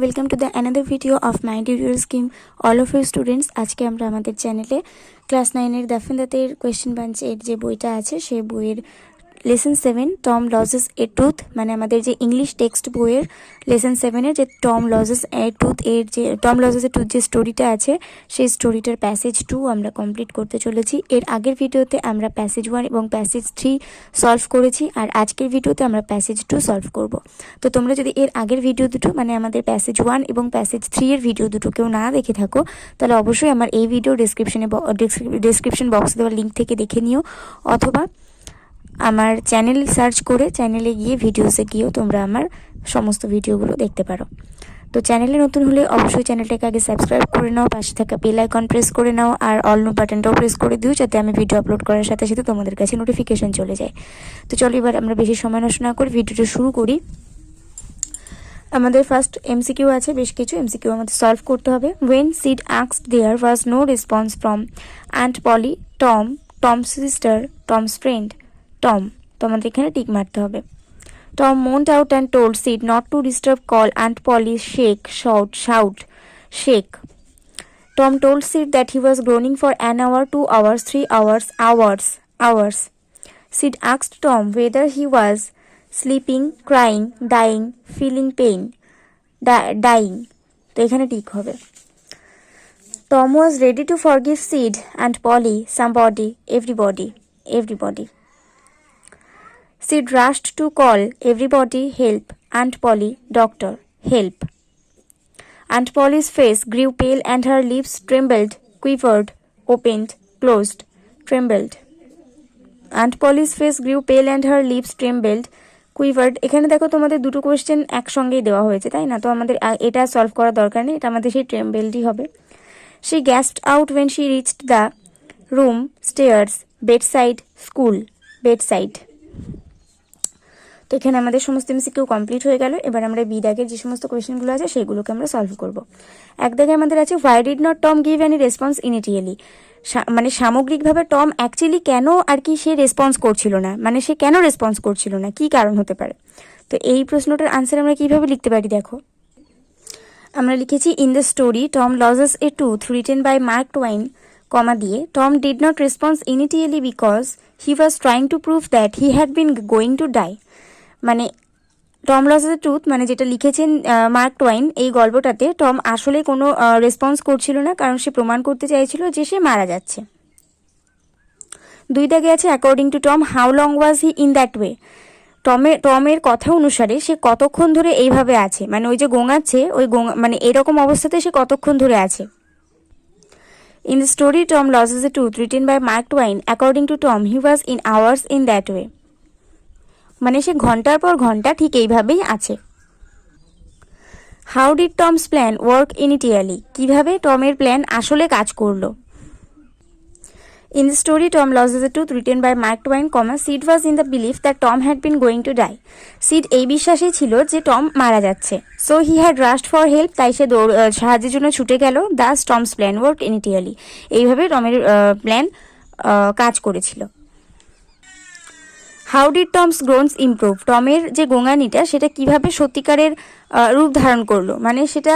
welcome to the another video of my tutorial scheme. All of you students, আজকে আমরা আমাদের চ্যানেলে class 9 এর Duff Dutt এর কোশ্চেন বাঞ্চের যে বইটা আছে সেই বইয়ের lesson 7 Tom Loses a Tooth, মানে আমাদের যে ইংলিশ টেক্সট বইয়ের লেসন 7 এর যে টম লজেস এ টুথ এর যে টম লজেস এ টুথ যে স্টোরিটা আছে সেই স্টোরিটার প্যাসেজ 2 আমরা কমপ্লিট করতে চলেছি। এর আগের ভিডিওতে আমরা প্যাসেজ 1 এবং প্যাসেজ 3 সলভ করেছি, আর আজকের ভিডিওতে আমরা প্যাসেজ 2 সলভ করব। তো তোমরা যদি এর আগের ভিডিও দুটো মানে আমাদের প্যাসেজ 1 এবং প্যাসেজ 3 এর ভিডিও দুটো কেউ না দেখে থাকো, তাহলে অবশ্যই আমার এই ভিডিও ডেসক্রিপশন বক্সে দেওয়া লিঙ্ক থেকে দেখে নিও, অথবা আমার চ্যানেল সার্চ করে চ্যানেলে গিয়ে ভিডিওসে গিয়েও তোমরা আমার সমস্ত ভিডিওগুলো দেখতে পারো। তো চ্যানেলে নতুন হলে অবশ্যই চ্যানেলটাকে আগে সাবস্ক্রাইব করে নাও, পাশে থাকা বেল আইকন প্রেস করে নাও, আর অল নো বাটনটাও প্রেস করে দিও, যাতে আমি ভিডিও আপলোড করার সাথে সাথে তোমাদের কাছে নোটিফিকেশন চলে যায়। তো চলো এবার আমরা বেশি সময় নষ্ট না করে ভিডিওটা শুরু করি। আমাদের ফার্স্ট এমসিকিউ আছে, বেশ কিছু এমসিকিউ আমাদের সলভ করতে হবে। When Sid asked, there was no response from Aunt Polly, Tom's sister, Tom's friend, Tom. তো আমাদের এখানে টিক মারতে হবে। Tom moaned out and told Sid not to disturb call Aunt Polly shake. Tom told Sid that he was groaning for an hour, 2 hours, 3 hours. Sid asked Tom whether he was sleeping, crying, dying, feeling pain. Dying. তো এখানে tick হবে। Tom was ready to forgive Sid and Polly, somebody, everybody. Sid rushed to call everybody, help, Aunt Polly, doctor, help. Aunt Polly's face grew pale and her lips trembled, quivered, opened, closed, trembled. Aunt Polly's face grew pale and her lips trembled, quivered. এখানে দেখো তোমাদের দুটো question একসঙ্গেই দেওয়া হয়েছে, তাই না? তো আমাদের এটা সলভ করার দরকার নেই, এটা আমাদের সেই ট্রেম্বেলডই হবে। She gasped out when she reached the room, stairs, bedside. তো এখানে আমাদের সমস্ত এমসিকিউ কমপ্লিট হয়ে গেল। এবার আমরা বি দাগের যে সমস্ত কোয়েশ্চেনগুলো আছে সেগুলোকে আমরা সলভ করব। এক দাগে আমাদের আছে why did not Tom give any response immediately, মানে সামগ্রিকভাবে টম অ্যাকচুয়ালি কেন আর কি সে রেসপন্স করছিল না, মানে সে কেন রেসপন্স করছিল না, কি কারণ হতে পারে। তো এই প্রশ্নটার আনসার আমরা কিভাবে লিখতে পারি দেখো। আমরা লিখেছি in the story Tom Loses a Tooth written by Mark Twain, comma দিয়ে Tom did not response immediately because he was trying to prove that he had been going to die. মানে Tom Loses a Tooth মানে যেটা লিখেছেন mark টুয়াইন, এই গল্পটাতে Tom আসলে কোনো response করছিল না, কারণ সে প্রমাণ করতে চাইছিল যে সে মারা যাচ্ছে। দুই দাগে আছে according to Tom how long was he in that way, টমের কথা অনুসারে সে কতক্ষণ ধরে এইভাবে আছে, মানে ওই যে গোঙাচ্ছে ওই মানে এরকম অবস্থাতে সে কতক্ষণ ধরে আছে। In the story Tom Loses a Tooth written by Mark Twain, according to Tom he was in hours in that way, মানে সে ঘন্টার পর ঘন্টা ঠিক এইভাবেই আছে। How did Tom's plan work initially, কিভাবে টমের প্ল্যান আসলে কাজ করলো। In the story Tom Loses a Tooth written by Mark Twain, comma Sid was in the belief that Tom had been going to die, seed এই বিশ্বাসেই ছিল যে Tom মারা যাচ্ছে। So he had rushed for help, তাই সে সাহায্যের জন্য ছুটে গেল। দাস টমস প্ল্যান ওয়ার্ক ইনিটিয়ালি, এইভাবে টমের প্ল্যান কাজ করেছিল। হাউ ডিড টমস গ্রোনস ইমপ্রুভ, টমের যে গোঙানিটা সেটা কিভাবে সত্যিকারের রূপ ধারণ করলো, মানে সেটা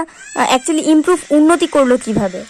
অ্যাকচুয়ালি ইমপ্রুভ উন্নতি করলো কিভাবে।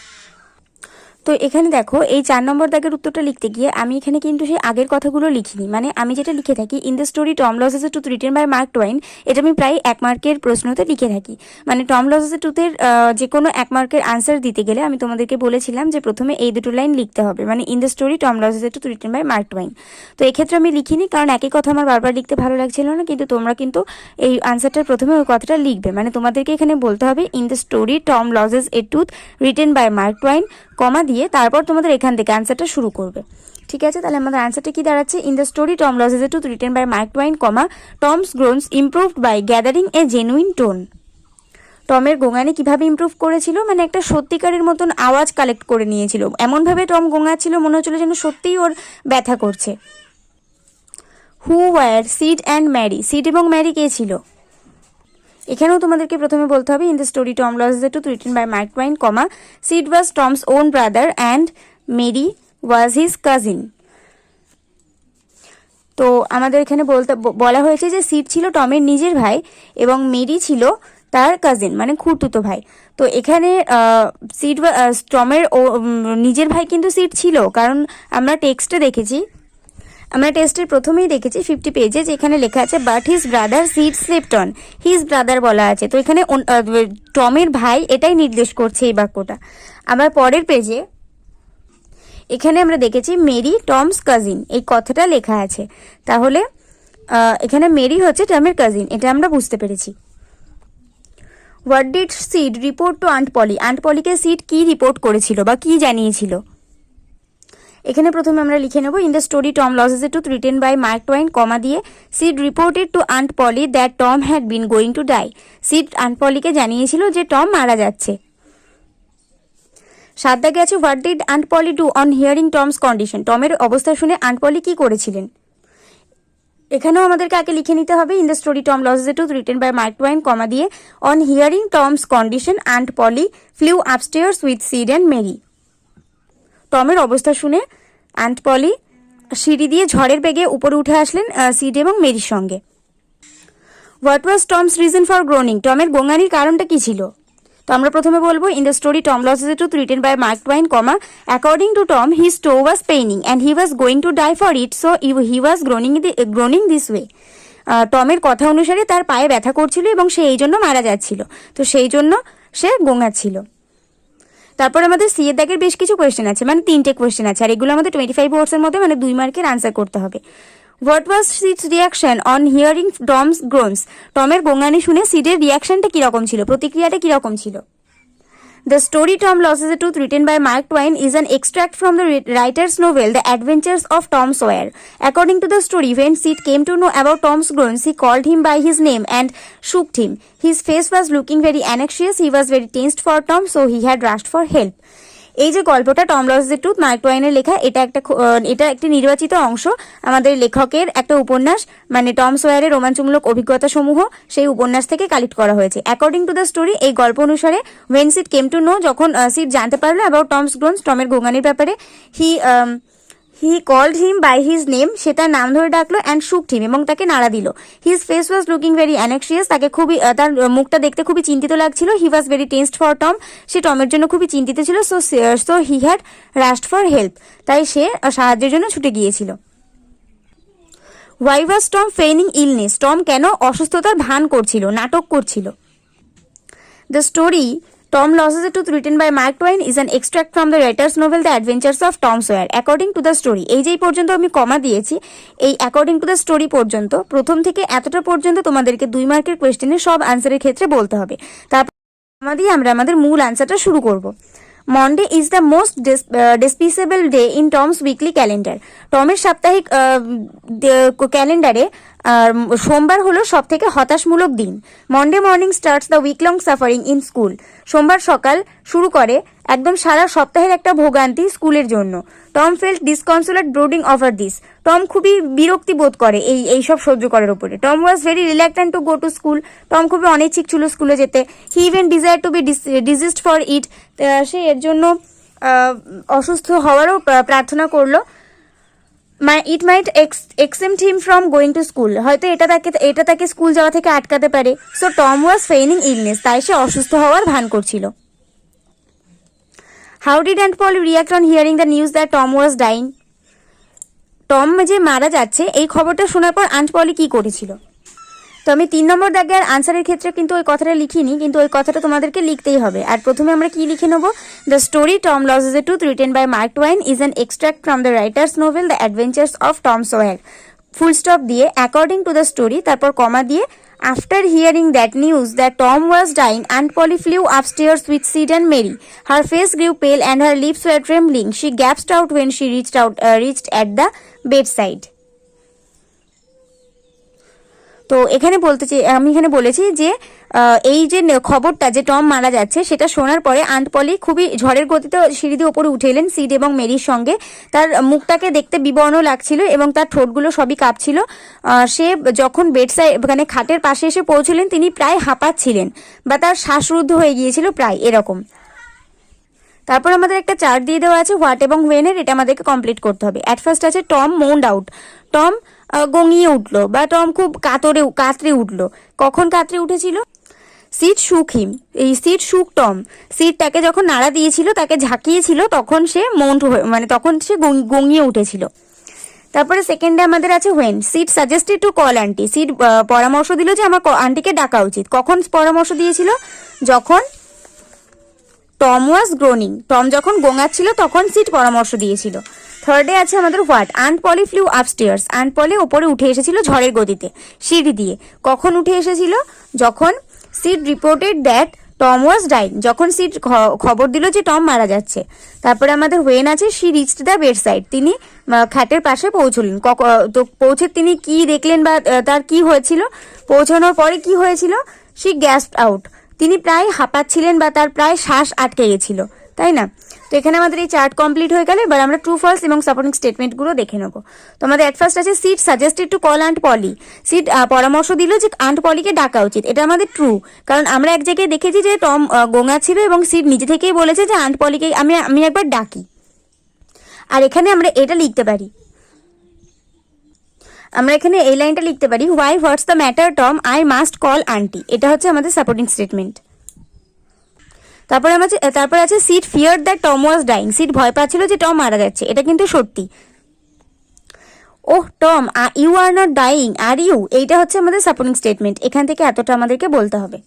তো এখানে দেখো এই 4 নম্বর দাগের উত্তরটা লিখতে গিয়ে আমি এখানে কিন্তু সেই আগের কথাগুলো লিখিনি, মানে আমি যেটা লিখে থাকি in the story Tom Loses a Tooth written by Mark Twain, এটা আমি প্রায় 1 মার্কের প্রশ্নতে লিখে থাকি। মানে টম লজেস এ টুথের যে কোনো 1 মার্কের আনসার দিতে গেলে আমি তোমাদেরকে বলেছিলাম যে প্রথমে এই দুটো লাইন লিখতে হবে, মানে in the story Tom Loses a Tooth written by Mark Twain. তো এক্ষেত্রে আমি লিখিনি, কারণ একই কথা আমার বারবার লিখতে ভালো লাগছিল না, কিন্তু তোমরা কিন্তু এই আনসারটার প্রথমে ওই কথাটা লিখবে, মানে তোমাদেরকে এখানে বলতে হবে in the story Tom Loses a Tooth written by Mark Twain, comma দিয়ে তারপর তোমাদের এখান থেকে আনসারটা শুরু করবে। ঠিক আছে, তাহলে আমাদের আনসারটা কি দাঁড়াচ্ছে, in the story Tom Loses a Tooth written by Mark Twain, comma Tom's groans improved by gathering a genuine tone. টমের গোঙানি কিভাবে ইমপ্রুভ করেছিল, মানে একটা সত্যিকারের মতন আওয়াজ কালেক্ট করে নিয়েছিল, এমনভাবে টম গোঙাচ্ছিল মনে হচ্ছিল যেন সত্যিই ওর ব্যথা করছে। Who were Sid and Mary, Sid এবং ম্যারি কে ছিল। এখানেও তোমাদেরকে প্রথমে বলতে হবে in the story Tom Loses a Tooth written by Mark Twain, comma Sid was Tom's own brother and Mary was his cousin. তো আমাদের এখানে বলা হয়েছে যে সিড ছিল টমের নিজের ভাই এবং মেরি ছিল তার কাজিন মানে খুড়তুতো ভাই। তো এখানে সিড টমের নিজের ভাই কিন্তু সিড ছিল, কারণ আমরা টেক্সটে দেখেছি, আমরা টেক্সটের প্রথমেই দেখেছি 50 পেজে যেখানে লেখা আছে but his brother seed slipped on, his brother বলা আছে। তো এখানে টমের ভাই এটাই নির্দেশ করছে এই বাক্যটা। আবার পরের পেজে এখানে আমরা দেখেছি মেরি টমস কাজিন, এই কথাটা লেখা আছে। তাহলে এখানে মেরি হচ্ছে টমের কাজিন, এটা আমরা বুঝতে পেরেছি। What did Sid report to Aunt Polly, Aunt পলিকে সিড কি রিপোর্ট করেছিল বা কি জানিয়েছিল? এখানে প্রথমে আমরা লিখে নেব in the story Tom Loses a Tooth written by Mark Twain, comma দিয়ে Sid reported to Aunt Polly that Tom had been going to die, Sid Aunt পলিকে জানিয়েছিল যে টম মারা যাচ্ছে। 7 দাগে আছে what did Aunt Polly do on hearing Tom's condition, টমের অবস্থা শুনে আন্ট পলি কি করেছিলেন? এখানেও আমাদেরকে আগে লিখে নিতে হবে in the story Tom Loses a Tooth written by Mark Twain, comma দিয়ে on hearing Tom's condition Aunt Polly flew upstairs with Sid and Mary, টমের অবস্থা শুনে আন্ট পলি সিঁড়ি দিয়ে ঝড়ের বেগে উপরে উঠে আসলেন সিড এবং মেরির সঙ্গে। What was Tom's reason for groaning, টমের গোঙানির কারণটা কি ছিল? তো আমরা প্রথমে বলবো in the story Tom Loses a Tooth written by Mark Twain, comma according to Tom his toe was paining and he was going to die for it so he was groaning this way, টমের কথা অনুসারে তার পায়ে ব্যথা করছিল এবং সে এই জন্য মারা যাচ্ছিল, তো সেই জন্য সে গোঙাচ্ছিল। তারপর আমাদের সি এর দাগের বেশ কিছু কোয়েশ্চেন আছে, মানে 3টে কোয়েশ্চেন আছে, আর এগুলো আমাদের 25 ওয়ার্ডসের মধ্যে মানে 2 মার্কের আনসার করতে হবে। What was Sid's reaction on hearing Tom's groans, টমের গোঙানি শুনে সিডের রিয়াকশনটা কিরকম ছিল, প্রতিক্রিয়াটা কিরকম ছিল? The story Tom Loses a Tooth written by Mark Twain is an extract from the writer's novel The Adventures of Tom Sawyer. According to the story, when Sid came to know about Tom's groans, he called him by his name and shook him. His face was looking very anxious. He was very tensed for Tom, so he had rushed for help. এই যে গল্পটা Tom Loses a tooth mark টওয়াইনের লেখা, এটা একটি নির্বাচিত অংশ আমাদের লেখকের একটা উপন্যাস, মানে টম সয়ারের রোমাঞ্চমূলক অভিজ্ঞতা সমূহ সেই উপন্যাস থেকে কালেক্ট করা হয়েছে। অ্যাকর্ডিং টু দ্য স্টোরি, এই গল্প অনুসারে when Sid came to know, যখন সিড জানতে পারলো অ্যাবাউট টমস গ্রোনস, টমের গোঙানির ব্যাপারে, he called him by his name, সে তার নাম ধরে ডাকলো, অ্যান্ড শুকড হিম, এবং তাকে নাড়া দিল। His face was looking very anxious, তাকে তার মুখটা দেখতে খুবই চিন্তিত লাগছিল। He was very tensed for Tom, সে টমের জন্য খুবই চিন্তিত ছিল। So he had rushed for help, তাই সে সাহায্যের জন্য ছুটে গিয়েছিল। Why was Tom feigning illness, Tom কেন অসুস্থতার ভান করছিল, নাটক করছিল? The story Tom Loses a Tooth written by Mark Twain is an extract from the writer's novel The Adventures of Tom Sawyer. According to the story, এই যে পর্যন্ত আমি কমা দিয়েছি, এই অ্যাকর্ডিং টু দ্য স্টোরি পর্যন্ত, প্রথম থেকে এতটা পর্যন্ত তোমাদেরকে 2 মার্কের কোয়েশ্চেনের সব আনসারের ক্ষেত্রে বলতে হবে। তারপর আমরা আমাদের মূল আনসারটা শুরু করব। Monday is the most despicable day in Tom's weekly calendar, টমের সাপ্তাহিক ক্যালেন্ডারে সোমবার হলো সব থেকে হতাশমূলক দিন। Monday morning starts the week long suffering in school, সোমবার সকাল শুরু করে একদম সারা সপ্তাহের একটা ভোগান্তি স্কুলের জন্য। Tom felt disconsolate brooding over this, Tom খুবই বিরক্তি বোধ করে এইসব সহ্য করার উপরে। Tom was very reluctant to go to school, Tom খুবই অনিচ্ছিক ছিল স্কুলে যেতে। He even desire to be diseased for it, সে এর জন্য অসুস্থ হওয়ারও প্রার্থনা করলো। It might exempt him from going to school, হয়তো এটা তাকে স্কুল যাওয়া থেকে আটকাতে পারে। So Tom was feigning illness, তাই সে অসুস্থ হওয়ার ভান করছিল। How did aunt Polly react on hearing the news that Tom was dying, Tom যে মারা যাচ্ছে এই খবরটা শোনার পর আন্ট পলি কি করেছিল? তো আমি 3 নম্বর দাগের আনসারের ক্ষেত্রে কিন্তু ওই কথাটা লিখিনি, কিন্তু ওই কথাটা তোমাদেরকে লিখতেই হবে। আর প্রথমে আমরা কি লিখে নেব? The story Tom Loses a Tooth written by Mark Twain is an extract from the writer's novel The Adventures of Tom Sawyer, full stop দিয়ে অ্যাকর্ডিং টু দ্য স্টোরি, তারপর কমা দিয়ে after hearing that news that Tom was dying Aunt Polly flew upstairs with Sid and Mary, her face grew pale and her lips were trembling, she gasped out when she reached at the bed side. তো আমি এখানে বলেছি যে এই যে খবরটা যে Tom মারা যাচ্ছে সেটা শোনার পরে আন্ট পলি খুবই ঝড়ের গতিতে সিঁড়ি দিয়ে ওপরে উঠে এলেন সিড এবং মেরির সঙ্গে। তার মুখটাকে দেখতে বিবর্ণ লাগছিল এবং তার ঠোঁটগুলো সবই কাঁপছিল। সে যখন বেডসাইড মানে খাটের পাশে এসে পৌঁছলেন তিনি প্রায় হাঁপাচ্ছিলেন বা তার শ্বাসরুদ্ধ হয়ে গিয়েছিল প্রায় এরকম। তারপর আমাদের একটা চার্ট দিয়ে দেওয়া আছে হোয়াট এবং ওয়েনের, এটা আমাদেরকে কমপ্লিট করতে হবে। অ্যাট ফার্স্ট আছে টম মোন্ড আউট, টম গঙিয়ে উঠলো বা টম খুব কাতরে উঠলো। কখন কাতরে উঠেছিল? সিড শুক হিম, এই সিড শুক টম, সিডটাকে যখন নাড়া দিয়েছিল, তাকে ঝাঁকিয়েছিল, তখন সে মৌন মানে তখন সে গঙিয়ে উঠেছিল। তারপরে সেকেন্ডে আমাদের আছে when, seed suggested to call aunty, seed পরামর্শ দিল যে আমার আন্টিকে ডাকা উচিত। কখন পরামর্শ দিয়েছিল? যখন টম ওয়াজ গ্রোনিং, টম যখন গোঙাচ্ছিল তখন সিড পরামর্শ দিয়েছিল। থার্ডে আছে আমাদের what, Aunt Polly flew upstairs, Aunt Polly ওপরে উঠে এসেছিল ঝড়ের গতিতে, সিঁড়ি দিয়ে। কখন উঠে এসেছিল? যখন Sid reported that Tom was dying, যখন সিড খবর দিল যে টম মারা যাচ্ছে। তারপরে আমাদের হোয়েন আছে, she reached the bed side, তিনি খাটের পাশে পৌঁছলেন। তো পৌঁছে তিনি কি দেখলেন বা তার কি হয়েছিল? পৌঁছানোর পরে কি হয়েছিল? শি গ্যাসড আউট, তিনি প্রায় হাঁপাচ্ছিলেন বা তার প্রায় শ্বাস আটকে গেছিল, তাই না? তো এখানে আমাদের এই চার্ট কমপ্লিট হয়ে গেল। এবার আমরা ট্রু ফলস এবং সাপোর্টিং স্টেটমেন্টগুলো দেখে নেবো। তো আমাদের এট ফার্স্ট আছে Sid suggested to call aunt Polly, Sid পরামর্শ দিল যে আন্ট পলিকে ডাকা উচিত। এটা আমাদের ট্রু, কারণ আমরা এক জায়গায় দেখেছি যে টম গোঙা ছিল এবং সিড নিজে থেকেই বলেছে যে আন্ট পলিকে আমি একবার ডাকি। আর এখানে আমরা এটা লিখতে পারি, আমরা এখানে এই লাইনটা লিখতে পারি, why what's the matter Tom, I must call auntie. এটা হচ্ছে আমাদের সাপোর্টিং স্টেটমেন্ট। তারপরে আছে Sid fear that Tom was dying, Sid ভয় পাচ্ছিল যে টম মারা যাচ্ছে। এটা কিন্তু সত্যি। Oh Tom, you are not dying are you, এইটা হচ্ছে আমাদের সাপোর্টিং স্টেটমেন্ট। এখান থেকে এতটা আমাদেরকে বলতে হবে।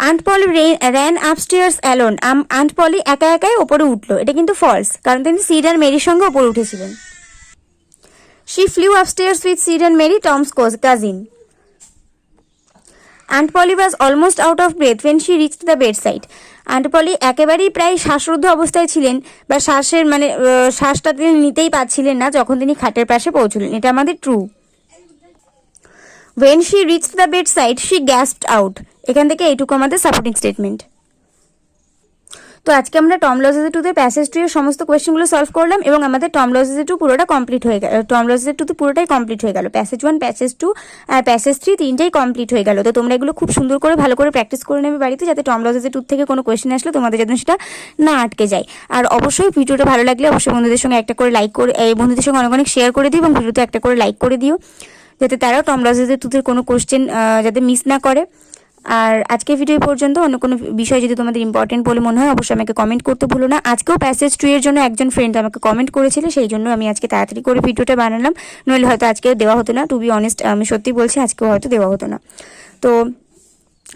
আন্ট পলি র্যান আপস্টেয়ার্স অ্যালোন, আন্ট পলি একা একাই ওপরে উঠলো। এটা কিন্তু ফলস, কারণ তিনি সিড আর মেরির সঙ্গে ওপরে উঠেছিলেন। She flew upstairs with Sid and Mary, Tom's cousin. Aunt Polly was almost out of breath when she reached the bedside, Aunt Polly একেবারেই প্রায় শ্বাসরুদ্ধ অবস্থায় ছিলেন বা শ্বাসটা তিনি নিতেই পারছিলেন না যখন তিনি খাটের পাশে পৌঁছলেন। এটা আমাদের true. When she reached the bedside she gasped out, এখান থেকে এইটুকু আমাদের সাপোর্টিং স্টেটমেন্ট। তো আজকে আমরা টম লজেস 2 প্যাসেজ 3 এর সমস্ত কোয়েশ্চেনগুলো সলভ করলাম এবং আমাদের টম লজেস 2 পুরোটা কমপ্লিট হয়ে গেল। টম লজেস 2 পুরোটাই কমপ্লিট হয়ে গেল। প্যাসেজ 1, প্যাসেজ 2 আর প্যাসেজ 3 তিনটাই কমপ্লিট হয়ে গেল। তো তোমরা এগুলো খুব সুন্দর করে ভালো করে প্র্যাকটিস করে নেবে বাড়িতে, যাতে টম লজেস 2 থেকে কোনো কোয়েশ্চেন আসলে তোমাদের যেন সেটা না আটকে যায়। আর অবশ্যই ভিডিওটা ভালো লাগলে অবশ্যই বন্ধুদের সঙ্গে একটা করে লাইক করে, বন্ধুদের সঙ্গে অনেক অনেক শেয়ার করে দিও এবং ভিডিওতে একটা করে লাইক করে দিও, যাতে তারাও টম লজেস 2 কোনো কোয়েশ্চেন যাতে মিস না করে। আর আজকে ভিডিও পর্যন্ত অন্য কোনো বিষয় যদি তোমাদের ইম্পর্টেন্ট বলে মনে হয় অবশ্যই আমাকে কমেন্ট করতে ভুলো না। আজকেও প্যাসেজ 2 এর জন্য একজন ফ্রেন্ড আমাকে কমেন্ট করেছিল, সেই জন্য আমি আজকে তাড়াতাড়ি করে ভিডিওটা বানালাম, নইলে হয়তো আজকেও দেওয়া হতো না। টু বি অনেস্ট, আমি সত্যি বলছি, আজকেও হয়তো দেওয়া হতো না। তো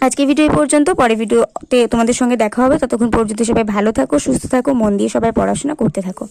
আজকে ভিডিও পর্যন্ত, পরে ভিডিওতে তোমাদের সঙ্গে দেখা হবে। ততক্ষণ পর্যন্ত সবাই ভালো থাকো, সুস্থ থাকো, মন দিয়ে সবাই পড়াশোনা করতে থাকো।